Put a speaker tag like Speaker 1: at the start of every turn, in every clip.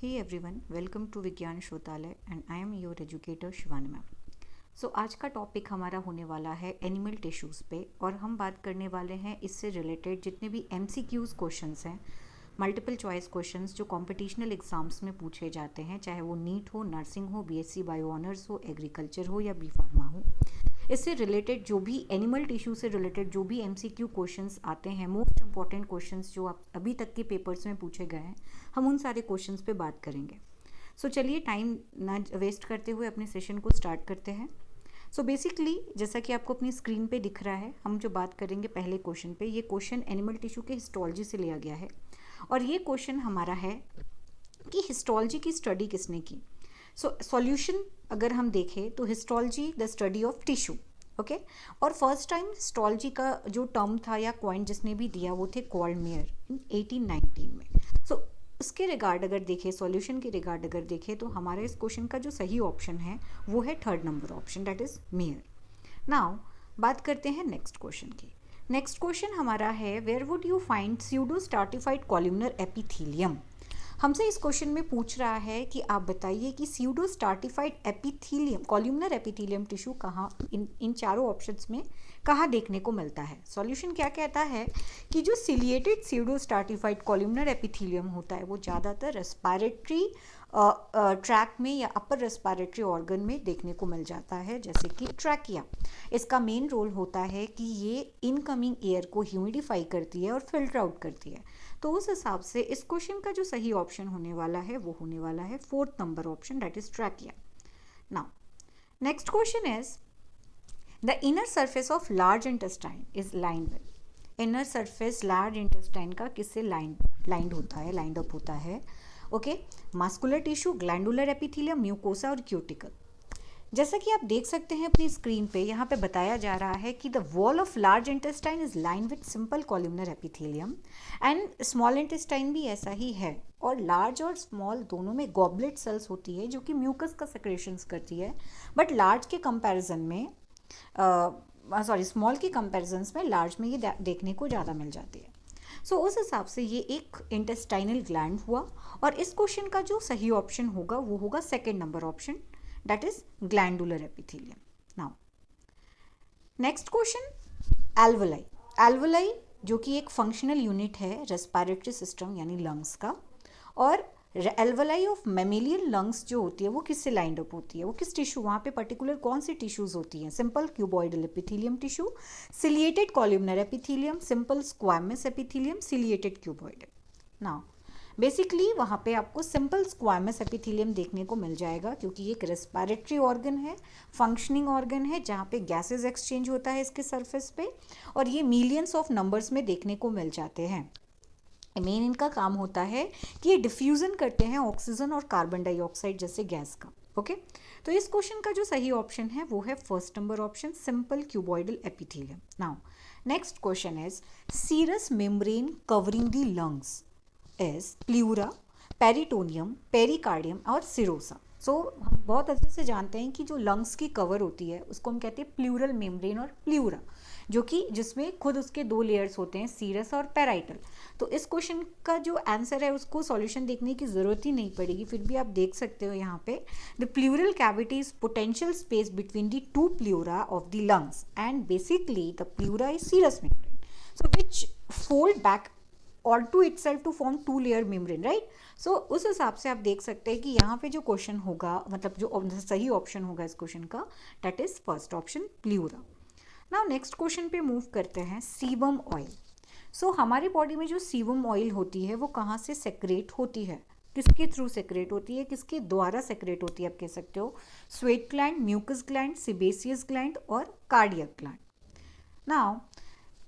Speaker 1: Hey everyone, welcome to Vigyan Shotalaya and I am your educator Shivani ma'am. So आज का topic हमारा होने वाला है एनिमल टिश्यूज़ पे और हम बात करने वाले हैं इससे रिलेटेड जितने भी MCQs क्वेश्चंस हैं, मल्टीपल चॉइस क्वेश्चंस जो कॉम्पिटिशनल एग्जाम्स में पूछे जाते हैं, चाहे वो नीट हो, नर्सिंग हो, BSc बायो ऑनर्स हो, एग्रीकल्चर हो या बी फार्मा हो। इससे रिलेटेड जो भी एनिमल टिश्यू से रिलेटेड जो भी MCQ क्वेश्चंस आते हैं, मोस्ट इंपॉर्टेंट क्वेश्चंस जो आप अभी तक के पेपर्स में पूछे गए हैं, हम उन सारे क्वेश्चंस पे बात करेंगे। सो चलिए टाइम ना वेस्ट करते हुए अपने सेशन को स्टार्ट करते हैं। सो बेसिकली जैसा कि आपको अपनी स्क्रीन पे दिख रहा है, हम जो बात करेंगे पहले क्वेश्चन पे, ये क्वेश्चन एनिमल टिश्यू के हिस्टोलॉजी से लिया गया है और ये क्वेश्चन हमारा है कि हिस्टोलॉजी की स्टडी किसने की। सो सॉल्यूशन अगर हम देखें तो histology the study of tissue, okay. और फर्स्ट टाइम हिस्टोलॉजी का जो टर्म था या कॉइन जिसने भी दिया वो थे कॉल्डमेयर इन 1819 में। सो उसके रिगार्ड अगर देखें, सॉल्यूशन के रिगार्ड अगर देखें तो हमारे इस क्वेश्चन का जो सही ऑप्शन है वो है third number option, that is mayor. Now बात करते हैं नेक्स्ट क्वेश्चन की। नेक्स्ट क्वेश्चन हमारा है where would you find pseudo stratified columnar epithelium. हमसे इस क्वेश्चन में पूछ रहा है कि आप बताइए कि pseudo stratified epithelium, columnar epithelium tissue कहाँ इन चारों ऑप्शंस में कहाँ देखने को मिलता है। सॉल्यूशन क्या कहता है कि जो ciliated pseudo stratified columnar epithelium होता है वो ज़्यादातर रेस्पिरेटरी ट्रैक में या अपर रेस्पिरेटरी ऑर्गन में देखने को मिल जाता है, जैसे कि ट्रैकिया। इसका मेन रोल होता है कि ये इनकमिंग एयर को ह्यूमिडिफाई करती है और फिल्टर आउट करती है। तो उस हिसाब से इस क्वेश्चन का जो सही ऑप्शन होने वाला है वो होने वाला है fourth number option, that is trachea. Now next question is the inner surface of large intestine is lined with. Inner surface large intestine का किससे लाइंड होता है, लाइंड अप होता है, okay. Muscular tissue, glandular epithelium, mucosa और cuticle. जैसा कि आप देख सकते हैं अपनी स्क्रीन पे, यहाँ पे बताया जा रहा है कि the wall of large intestine is line with simple columnar epithelium and small intestine भी ऐसा ही है। और लार्ज और स्मॉल दोनों में गॉबलेट सेल्स होती है जो कि म्यूकस का सेक्रेशंस करती है, बट लार्ज के कंपैरिजन में स्मॉल के कंपैरिजन में लार्ज में ये देखने को ज़्यादा मिल जाती है। सो उस हिसाब से ये एक इंटेस्टाइनल ग्लैंड हुआ और इस क्वेश्चन का जो सही ऑप्शन होगा वो होगा second number option, that is glandular epithelium. Now next question, alveoli। alveoli जो कि एक फंक्शनल यूनिट है रेस्पिरेटरी सिस्टम यानी लंग्स का, और alveoli ऑफ मेमेलियन लंग्स जो होती है वो किससे लाइंड अप होती है, वो किस टिश्यू, वहाँ पे पर्टिकुलर कौन सी टिश्यूज होती हैं। Simple cuboidal epithelium tissue, ciliated columnar epithelium, simple squamous epithelium, ciliated cuboidal. Now basically वहाँ पे आपको सिंपल स्क्वामस एपिथेलियम देखने को मिल जाएगा क्योंकि ये एक रेस्पिरेटरी ऑर्गन है, फंक्शनिंग ऑर्गन है, जहाँ पे गैसेस एक्सचेंज होता है इसके सरफेस पे, और ये मिलियंस ऑफ नंबर्स में देखने को मिल जाते हैं। मेन इनका काम होता है कि ये डिफ्यूज़न करते हैं ऑक्सीजन और कार्बन डाइऑक्साइड जैसे गैस का, ओके। तो इस क्वेश्चन का जो सही ऑप्शन है वो है first number option, simple cuboidal epithelium. Now next question is serous membrane covering the lungs is pleura, peritoneum, pericardium और सिरोसा। सो हम बहुत अच्छे से जानते हैं कि जो लंग्स की कवर होती है उसको हम कहते हैं प्लूरल मेम्ब्रेन और प्लूरा, जो कि जिसमें खुद उसके दो लेयर्स होते हैं, सीरस और पेराइटल। तो इस क्वेश्चन का जो आंसर है उसको सॉल्यूशन देखने की ज़रूरत ही नहीं पड़ेगी, फिर भी आप देख सकते हो यहाँ पे the pleural cavity is potential space between the two pleura of the lungs and basically the pleura is serous membrane, so which fold back और to itself to form two layer membrane, right. So उस हिसाब से आप देख सकते हैं कि यहाँ पे जो क्वेश्चन होगा, मतलब जो सही ऑप्शन होगा इस क्वेश्चन का, that is first option pleura. Now next question पे मूव करते हैं, सीबम ऑयल। सो हमारी बॉडी में जो सीबम ऑयल होती है वो कहाँ से सेक्रेट होती है, किसके थ्रू सेक्रेट होती है, किसके द्वारा सेक्रेट होती है, आप कह सकते हो sweat gland, mucous gland, sebaceous gland और cardiac gland. Now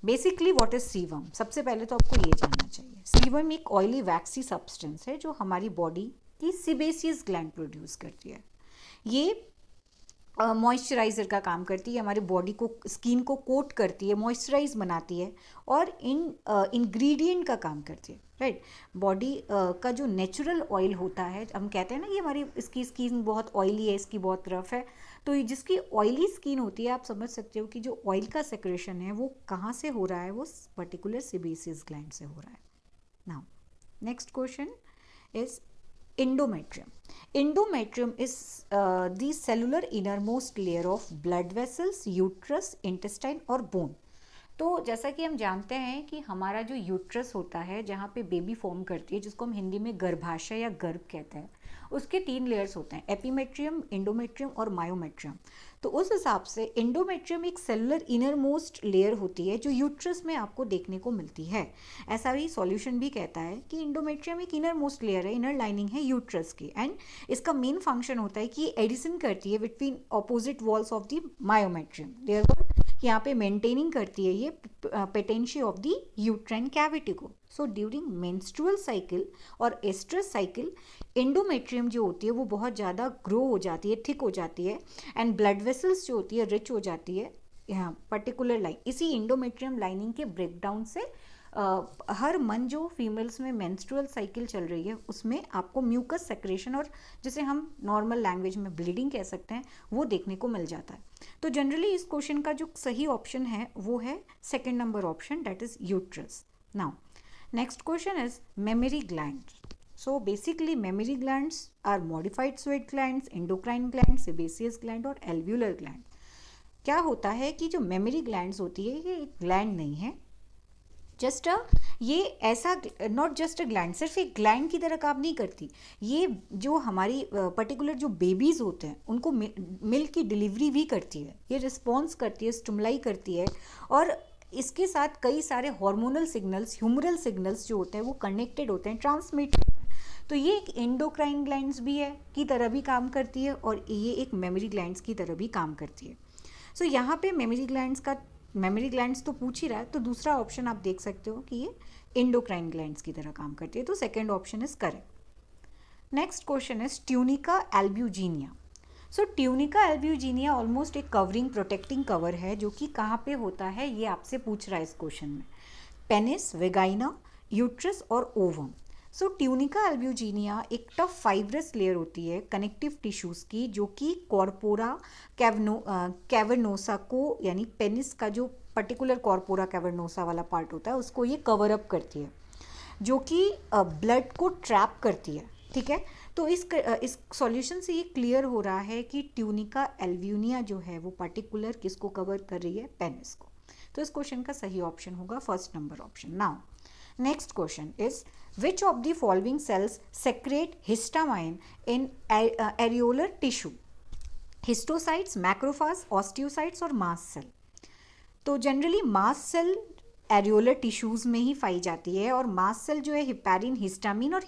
Speaker 1: basically what is sebum, सबसे पहले तो आपको ये जानना चाहिए। सीबम एक ऑयली वैक्सी सब्सटेंस है जो हमारी बॉडी की सिबेसियस ग्लैंड प्रोड्यूस करती है। ये मॉइस्चराइज़र का काम करती है, हमारी बॉडी को, स्किन को कोट करती है, मॉइस्चराइज बनाती है और इंग्रेडिएंट का काम करती है, राइट। बॉडी का जो नेचुरल ऑयल होता है, हम कहते हैं ना कि हमारी इसकी स्किन बहुत ऑयली है, इसकी बहुत रफ है, तो जिसकी ऑयली स्किन होती है आप समझ सकते हो कि जो ऑयल का सेक्रेशन है वो कहाँ से हो रहा है, वो पर्टिकुलर सिबेसियस ग्लैंड से हो रहा है। Now next question is endometrium. Endometrium is the cellular innermost layer of blood vessels, uterus, intestine और bone. तो जैसा कि हम जानते हैं कि हमारा जो यूट्रस होता है जहाँ पे बेबी फॉर्म करती है, जिसको हम हिंदी में गर्भाशय या गर्भ कहते हैं, उसके 3 लेयर्स होते हैं, एपीमेट्रियम, इंडोमेट्रियम और मायोमेट्रियम। तो उस हिसाब से इंडोमेट्रियम एक सेलुलर इनर मोस्ट लेयर होती है जो यूट्रस में आपको देखने को मिलती है। ऐसा ही सॉल्यूशन भी कहता है कि इंडोमेट्रियम एक इनर मोस्ट लेयर है, इनर लाइनिंग है यूट्रस की, एंड इसका मेन फंक्शन होता है कि एडिशन करती है between opposite walls of the myometrium. Therefore यहाँ पे मेंटेनिंग करती है ये patency of the uterine cavity को। सो ड्यूरिंग मेंस्ट्रुअल साइकिल और एस्ट्रस साइकिल एंडोमेट्रियम जो होती है वो बहुत ज़्यादा ग्रो हो जाती है, थिक हो जाती है, एंड ब्लड वेसल्स जो होती है रिच हो जाती है यहाँ पर्टिकुलर लाइन। इसी एंडोमेट्रियम लाइनिंग के ब्रेकडाउन से हर मंथ जो फीमेल्स में मेंस्ट्रुअल साइकिल चल रही है उसमें आपको म्यूकस सेक्रेशन और जिसे हम नॉर्मल लैंग्वेज में ब्लीडिंग कह सकते हैं वो देखने को मिल जाता है। तो जनरली इस क्वेश्चन का जो सही ऑप्शन है वो है second number option, that is uterus. Now next question is mammary gland. So basically mammary glands are modified sweat glands, endocrine gland, sebaceous gland और एल्व्यूलर ग्लैंड। क्या होता है कि जो मेमरी ग्लैंड्स होती है ये एक ग्लैंड नहीं है, जस्ट ये ऐसा नॉट जस्ट अ ग्लैंड, सिर्फ एक ग्लैंड की तरह काम नहीं करती। ये जो हमारी पर्टिकुलर जो बेबीज़ होते हैं उनको मिल्क की डिलीवरी भी करती है, ये रिस्पॉन्स करती है, स्टिमुलाई करती है, और इसके साथ कई सारे हार्मोनल सिग्नल्स, ह्यूमरल सिग्नल्स जो होते हैं वो कनेक्टेड होते हैं, ट्रांसमिट। तो ये एक एंडोक्राइन ग्लैंड्स भी है की तरह भी काम करती है और ये एक मेमरी ग्लैंड्स की तरह भी काम करती है। सो यहाँ पे मेमरी ग्लैंड्स तो पूछ ही रहा है, तो दूसरा ऑप्शन आप देख सकते हो कि ये एंडोक्राइन ग्लैंड्स की तरह काम करती है, तो second option is correct. Next question is tunica albuginea. So tunica albuginea almost एक कवरिंग प्रोटेक्टिंग कवर है जो कि कहाँ पे होता है ये आपसे पूछ रहा है इस क्वेश्चन में, पेनिस, वेगाइना, यूट्रस और ओवम। सो ट्यूनिका एल्ब्यूजिनिया एक टफ फाइब्रस लेयर होती है कनेक्टिव टिश्यूज़ की जो कि कॉर्पोरा कैवर्नोसा को, यानी पेनिस का जो पर्टिकुलर कॉर्पोरा कैवर्नोसा वाला पार्ट होता है उसको ये कवर अप करती है, जो कि ब्लड को ट्रैप करती है। ठीक है, तो इस सॉल्यूशन से ये क्लियर हो रहा है कि ट्यूनिका एल्ब्यूजिनिया जो है वो पर्टिकुलर किसको कवर कर रही है, पेनिस को। तो इस क्वेश्चन का सही ऑप्शन होगा first number option. Now next question is which of the following cells secrete histamine in areolar tissue? Histiocytes, macrophage, osteocytes और मास्ट सेल। तो generally mast cell areolar tissues में ही पाई जाती है और मास्ट सेल जो है हिपैरिन, हिस्टामिन और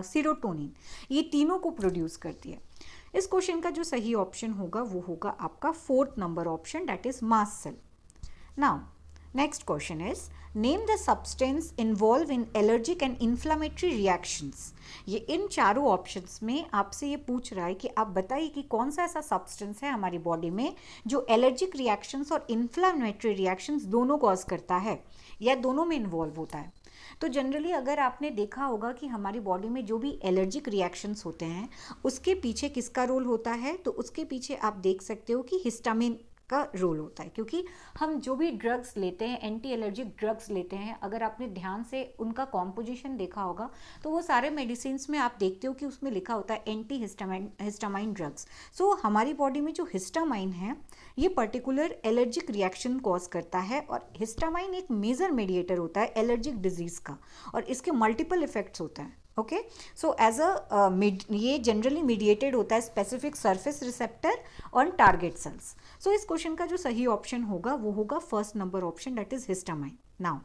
Speaker 1: सीरोटोनिन, ये तीनों को प्रोड्यूस करती है। इस क्वेश्चन का जो सही ऑप्शन होगा वो होगा आपका fourth number option, that is mast cell. Now next question is name the substance involve in allergic and inflammatory reactions. ये इन चारों ऑप्शंस में आपसे ये पूछ रहा है कि आप बताइए कि कौन सा ऐसा सब्सटेंस है हमारी बॉडी में जो एलर्जिक रिएक्शंस और इन्फ्लामेटरी रिएक्शंस दोनों कॉज करता है या दोनों में इन्वॉल्व होता है। तो जनरली अगर आपने देखा होगा कि हमारी बॉडी में जो भी एलर्जिक रिएक्शंस होते हैं उसके पीछे किसका रोल होता है, तो उसके पीछे आप देख सकते हो कि हिस्टामिन का रोल होता है, क्योंकि हम जो भी ड्रग्स लेते हैं, एंटी एलर्जिक ड्रग्स लेते हैं, अगर आपने ध्यान से उनका कॉम्पोजिशन देखा होगा तो वो सारे मेडिसिन में आप देखते हो कि उसमें लिखा होता है एंटी हिस्टामाइन ड्रग्स। सो हमारी बॉडी में जो हिस्टामाइन है ये पर्टिकुलर एलर्जिक रिएक्शन कॉज करता है, और हिस्टामाइन एक मेजर मेडिएटर होता है एलर्जिक डिजीज का, और इसके मल्टीपल इफेक्ट्स होता है। ओके, सो एज अ ये जनरली मीडिएटेड होता है specific surface receptor on target cells. So इस क्वेश्चन का जो सही ऑप्शन होगा वो होगा first number option, that is histamine. Now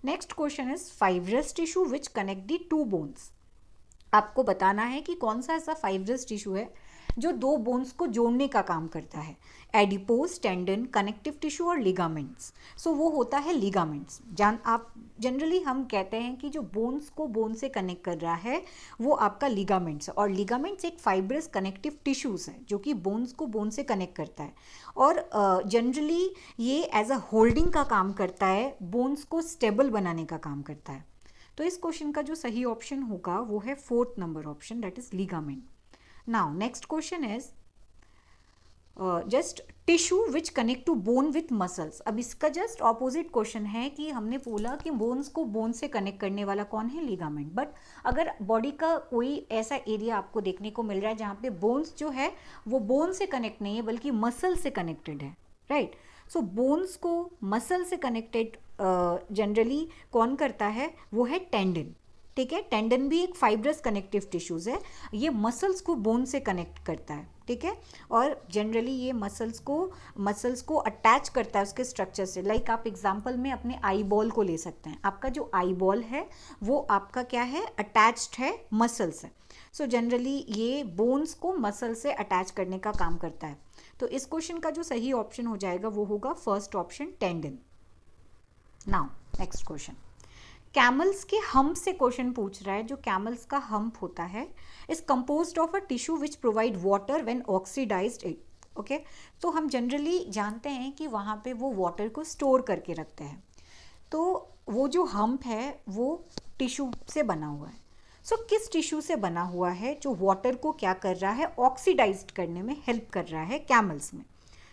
Speaker 1: next question is fibrous tissue which connect the two bones. आपको बताना है कि कौन सा ऐसा फाइब्रस टिश्यू है जो दो बोन्स को जोड़ने का काम करता है, एडिपोज, टेंडन, कनेक्टिव टिश्यू और लिगामेंट्स। सो वो होता है लिगामेंट्स। आप जनरली हम कहते हैं कि जो बोन्स को बोन से कनेक्ट कर रहा है वो आपका लिगामेंट्स है, और लिगामेंट्स एक फाइब्रस कनेक्टिव टिश्यूज है जो कि बोन्स को बोन से कनेक्ट करता है, और जनरली ये एज अ होल्डिंग का काम करता है, बोन्स को स्टेबल बनाने का काम करता है। तो इस क्वेश्चन का जो सही ऑप्शन होगा वो है fourth number option, that is ligament. Now next question is just tissue which connect to bone with muscles. अब इसका जस्ट ऑपोजिट क्वेश्चन है कि हमने बोला कि बोन्स को बोन से कनेक्ट करने वाला कौन है, लिगामेंट। बट अगर बॉडी का कोई ऐसा एरिया आपको देखने को मिल रहा है जहाँ पे बोन्स जो है वो बोन से कनेक्ट नहीं है बल्कि मसल से कनेक्टेड है, राइट। सो बोन्स को मसल से कनेक्टेड जनरली कौन करता है, वो है टेंडन, ठीक है। टेंडन भी एक फाइब्रस कनेक्टिव टिश्यूज है, ये मसल्स को बोन से कनेक्ट करता है, ठीक है। और जनरली ये मसल्स को अटैच करता है उसके स्ट्रक्चर से। लाइक आप एग्जांपल में अपने आई बॉल को ले सकते हैं, आपका जो आई बॉल है वो आपका क्या है, अटैच्ड है मसल से। सो जनरली ये बोन्स को मसल से अटैच करने का काम करता है। तो इस क्वेश्चन का जो सही ऑप्शन हो जाएगा वो होगा first option, tendon. Now next question, camels के हम्प से क्वेश्चन पूछ रहा है। जो कैमल्स का हम्प होता है is composed of a tissue which provide water when oxidised it, okay. तो हम जनरली जानते हैं कि वहाँ पे वो वाटर को स्टोर करके रखते हैं। तो वो जो हम्प है वो टिश्यू से बना हुआ है। सो किस टिश्यू से बना हुआ है जो वाटर को क्या कर रहा है, ऑक्सीडाइज्ड करने में हेल्प कर रहा है कैमल्स में।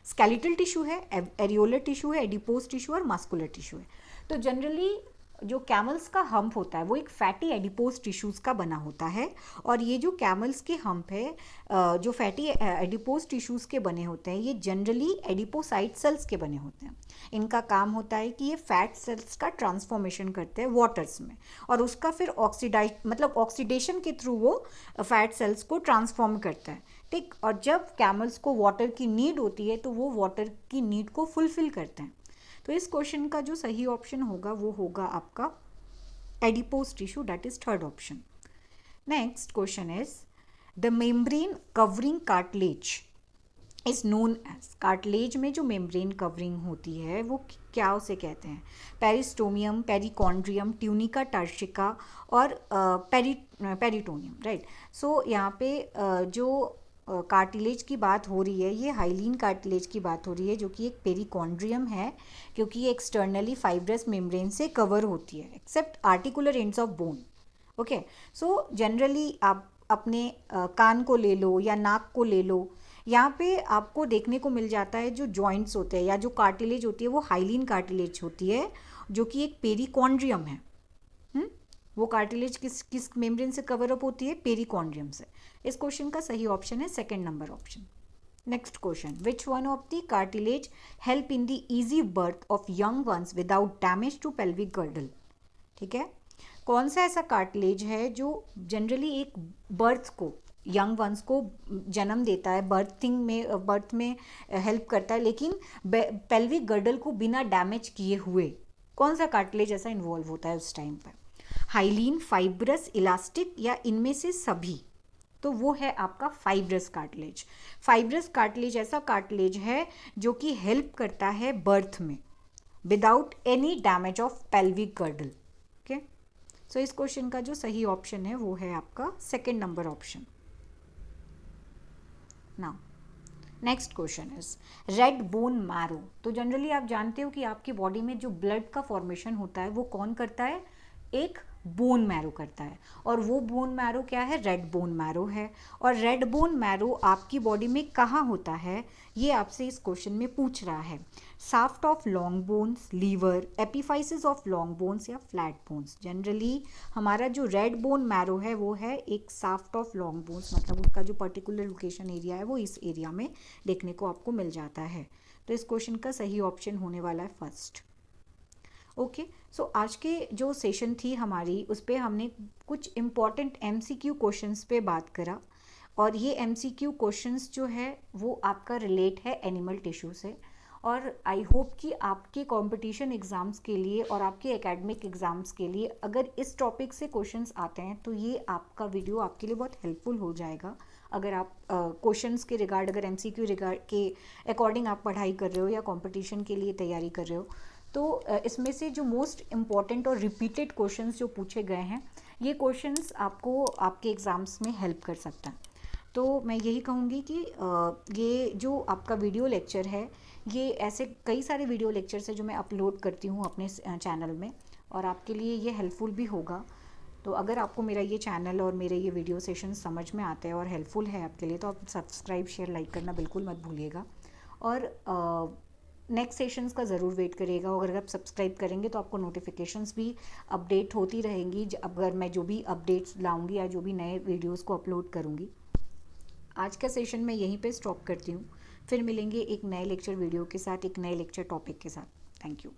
Speaker 1: स्केलेटल टिश्यू है, एरियोलर टिश्यू है, एडिपोज टिश्यू और मस्कुलर टिश्यू है। तो जनरली जो कैमल्स का हम्प होता है वो एक फैटी एडिपोज टिश्यूज़ का बना होता है। और ये जो कैमल्स के हम्प है जो फैटी एडिपोज टिश्यूज़ के बने होते हैं, ये जनरली एडिपोसाइट सेल्स के बने होते हैं। इनका काम होता है कि ये फैट सेल्स का ट्रांसफॉर्मेशन करते हैं वाटर्स में, और उसका फिर ऑक्सीडेशन के थ्रू वो फैट सेल्स को ट्रांसफॉर्म करता है, ठीक। और जब कैमल्स को वाटर की नीड होती है तो वो वाटर की नीड को फुलफिल करते हैं। तो इस क्वेश्चन का जो सही ऑप्शन होगा वो होगा आपका adipose tissue, that is third option. Next question is the membrane covering cartilage is known as. Cartilage में जो मेम्ब्रेन कवरिंग होती है वो क्या उसे कहते हैं, पेरिस्टोमियम, पेरिकॉन्ड्रियम, ट्यूनिका टर्शिका और पेरिटोनियम, राइट। सो यहाँ पे जो कार्टिलेज की बात हो रही है, ये हाइलीन कार्टिलेज की बात हो रही है, जो कि एक पेरिकॉन्ड्रियम है, क्योंकि ये एक्सटर्नली फाइब्रस मेम्ब्रेन से कवर होती है except articular ends of bone, okay. So generally आप अपने कान को ले लो या नाक को ले लो, यहाँ पे आपको देखने को मिल जाता है जो जॉइंट्स होते हैं या जो कार्टिलेज होती है वो हाइलीन कार्टिलेज होती है, जो कि एक पेरिकॉन्ड्रियम है। वो कार्टिलेज किस मेम्ब्रेन से कवर अप होती है, पेरिकॉन्ड्रियम से। इस क्वेश्चन का सही ऑप्शन है second number option. Next question, which one of the cartilage help in the easy birth of young ones without damage to pelvic girdle, ठीक है। कौन सा ऐसा कार्टिलेज है जो जनरली एक बर्थ को, यंग वंस को जन्म देता है, बर्थ में हेल्प करता है, लेकिन पेल्विक गर्डल को बिना डैमेज किए हुए कौन सा कार्टिलेज ऐसा इन्वॉल्व होता है उस टाइम पर। हाइलीन, फाइब्रस, इलास्टिक या इनमें से सभी। तो वो है आपका फाइब्रस कार्टिलेज। फाइब्रस कार्टिलेज ऐसा कार्टिलेज है जो कि हेल्प करता है बर्थ में without any damage of pelvic girdle, okay. So इस क्वेश्चन का जो सही ऑप्शन है वो है आपका second number option. Now next question is red bone marrow. तो जनरली आप जानते हो कि आपकी बॉडी में जो ब्लड का फॉर्मेशन होता है वो कौन करता है, एक बोन मैरो करता है। और वो बोन मैरो क्या है, रेड बोन मैरो है। और रेड बोन मैरो आपकी बॉडी में कहाँ होता है, ये आपसे इस क्वेश्चन में पूछ रहा है। Shaft of long bones, liver, epiphysis of long bones या फ्लैट बोन्स। जनरली हमारा जो रेड बोन मैरो है वो है एक साफ्ट ऑफ लॉन्ग बोन्स, मतलब उसका जो पर्टिकुलर लोकेशन एरिया है वो इस एरिया में देखने को आपको मिल जाता है। तो इस क्वेश्चन का सही ऑप्शन होने वाला है फर्स्ट, ओके। सो आज के जो सेशन थी हमारी उस पर हमने कुछ इम्पॉर्टेंट MCQ क्वेश्चंस पे बात करा, और ये MCQ क्वेश्चंस जो है वो आपका रिलेट है एनिमल टिश्यू से। और आई होप कि आपके कंपटीशन एग्ज़ाम्स के लिए और आपके एकेडमिक एग्ज़ाम्स के लिए अगर इस टॉपिक से क्वेश्चंस आते हैं तो ये आपका वीडियो आपके लिए बहुत हेल्पफुल हो जाएगा। अगर आप क्वेश्चंस के रिगार्ड, अगर MCQ रिगार्ड के अकॉर्डिंग आप पढ़ाई कर रहे हो या कंपटीशन के लिए तैयारी कर रहे हो, तो इसमें से जो मोस्ट इम्पॉर्टेंट और रिपीटेड क्वेश्चंस जो पूछे गए हैं, ये क्वेश्चंस आपको आपके एग्ज़ाम्स में हेल्प कर सकता है। तो मैं यही कहूँगी कि ये जो आपका वीडियो लेक्चर है, ये ऐसे कई सारे वीडियो लेक्चर्स हैं जो मैं अपलोड करती हूँ अपने चैनल में, और आपके लिए ये हेल्पफुल भी होगा। तो अगर आपको मेरा ये चैनल और मेरे ये वीडियो सेशन समझ में आते हैं और हेल्पफुल है आपके लिए, तो आप सब्सक्राइब, शेयर, लाइक करना बिल्कुल मत भूलिएगा। और नेक्स्ट सेशंस का ज़रूर वेट करिएगा। अगर आप सब्सक्राइब करेंगे तो आपको नोटिफिकेशंस भी अपडेट होती रहेंगी अगर मैं जो भी अपडेट्स लाऊंगी या जो भी नए वीडियोस को अपलोड करूंगी। आज का सेशन मैं यहीं पे स्टॉप करती हूँ, फिर मिलेंगे एक नए लेक्चर वीडियो के साथ, एक नए लेक्चर टॉपिक के साथ। Thank you.